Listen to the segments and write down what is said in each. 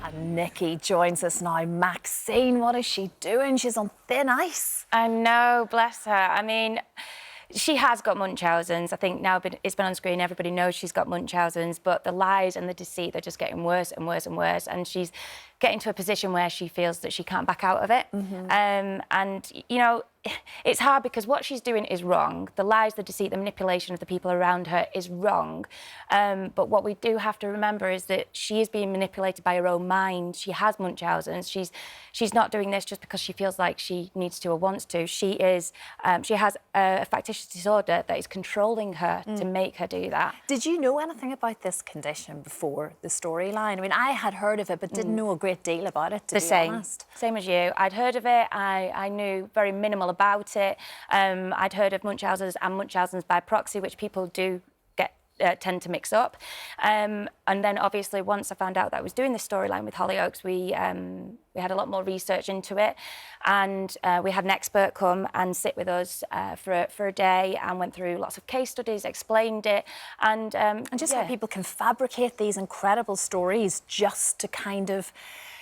And Nikki joins us now. Maxine, what is she doing? She's on thin ice. I know, bless her. I mean, she has got Munchausens. I think now it's been on screen, everybody knows she's got Munchausens, but the lies and the deceit, they're just getting worse and worse and worse. And she's getting to a position where she feels that she can't back out of it. And, you know, it's hard because what she's doing is wrong. The lies, the deceit, the manipulation of the people around her is wrong. But what we do have to remember is that she is being manipulated by her own mind. She has Munchausens. She's not doing this just because she feels like she needs to or wants to. She has a factitious disorder that is controlling her to make her do that. Did you know anything about this condition before the storyline? I mean, I had heard of it, but didn't know a great deal about it, to be honest. Same as you. I'd heard of it. I knew very minimal about it. I'd heard of Munchausens and Munchausens by proxy, which people do tend to mix up. And then obviously once I found out that I was doing this storyline with Hollyoaks, we had a lot more research into it, and we had an expert come and sit with us for a day and went through lots of case studies, explained it, and just how people can fabricate these incredible stories just to kind of...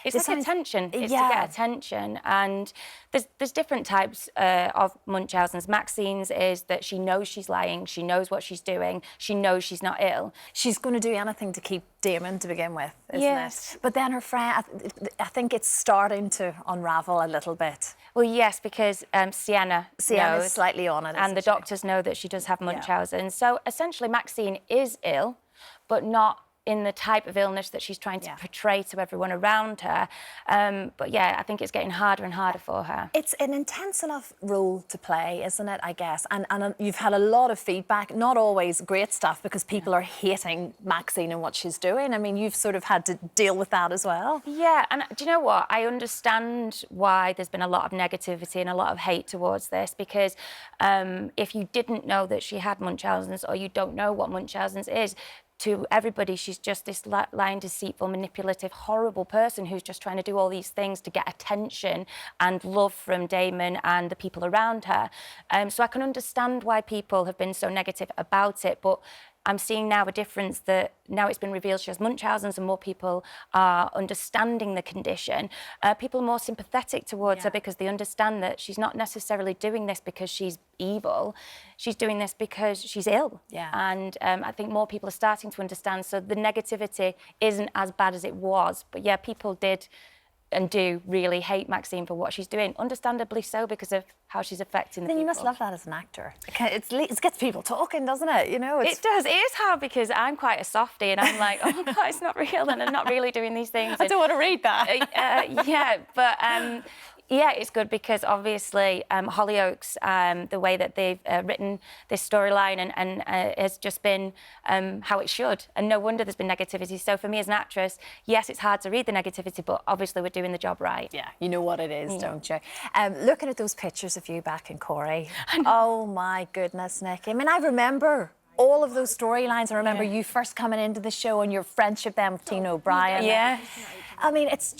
It's like attention. It's to get attention. And there's different types of Munchausens. Maxine's is that she knows she's lying, she knows what she's doing, she knows she's not ill. She's going to do anything to keep Damon to begin with, isn't it? But then her friend, I think it's starting to unravel a little bit. Well, yes, because Sienna's knows, slightly on it, and the doctors know that she does have Munchausen. So essentially Maxine is ill, but not in the type of illness that she's trying to portray to everyone around her. But yeah, I think it's getting harder and harder for her. It's an intense enough role to play, isn't it, I guess? And you've had a lot of feedback, not always great stuff, because people are hating Maxine and what she's doing. I mean, you've sort of had to deal with that as well. Yeah, and do you know what? I understand why there's been a lot of negativity and a lot of hate towards this, because if you didn't know that she had Munchausen's, or you don't know what Munchausen's is, to everybody, she's just this lying, deceitful, manipulative, horrible person who's just trying to do all these things to get attention and love from Damon and the people around her. So I can understand why people have been so negative about it, but I'm seeing now a difference that now it's been revealed she has Munchausen's and more people are understanding the condition. People are more sympathetic towards her because they understand that she's not necessarily doing this because she's evil. She's doing this because she's ill. And I think more people are starting to understand. So the negativity isn't as bad as it was. But yeah, people did and do really hate Maxine for what she's doing, understandably so, because of how she's affecting the people. Then you must love that as an actor. It gets people talking, doesn't it? You know, it does. It is hard because I'm quite a softie, and I'm like, oh God, it's not real, and I'm not really doing these things. I don't want to read that. Yeah, but yeah, it's good because obviously Hollyoaks, the way that they've written this storyline and has just been how it should, and no wonder there's been negativity. So for me as an actress, yes, it's hard to read the negativity, but obviously we're doing the job right. Yeah, you know what it is, don't you? Looking at those pictures of you back in Corrie, oh my goodness, Nikki. I mean, I remember all of those storylines. I remember you first coming into the show and your friendship then with Tina O'Brien. Yeah. I mean, it's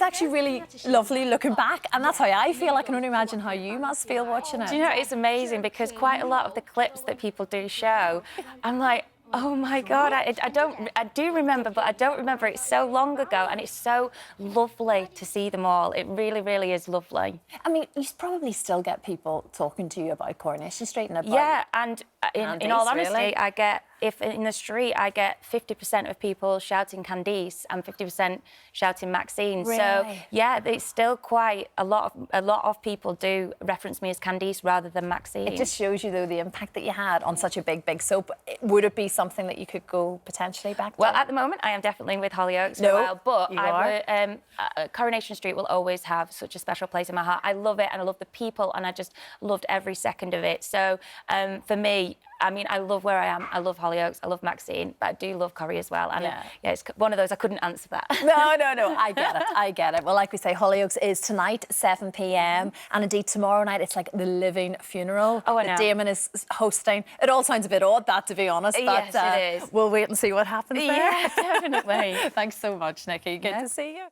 actually really lovely looking back, and that's how I feel. I can only imagine how you must feel watching it. Do you know, it's amazing because quite a lot of the clips that people do show, I'm like, oh my God, I do remember, but I don't remember it so long ago, and it's so lovely to see them all. It really, really is lovely. I mean, you probably still get people talking to you about Coronation Street and about... Yeah, and in all honesty, I get, if in the street, I get 50% of people shouting Candice and 50% shouting Maxine. Really? So yeah, it's still quite a lot of people do reference me as Candice rather than Maxine. It just shows you though the impact that you had on such a big soap. Would it be something that you could go potentially back to? Well, at the moment, I am definitely with Hollyoaks for a while, but Coronation Street will always have such a special place in my heart. I love it, and I love the people, and I just loved every second of it. So for me, I mean, I love where I am. I love Hollyoaks. I love Maxine, but I do love Corrie as well. And yeah, it's one of those I couldn't answer that. No. I get it. I get it. Well, like we say, Hollyoaks is tonight, 7 p.m. And indeed, tomorrow night, it's like the living funeral. Oh, I know. Damon is hosting. It all sounds a bit odd, that, to be honest. Yes, but, it is. We'll wait and see what happens there. Yeah, definitely. Thanks so much, Nikki. Good to see you.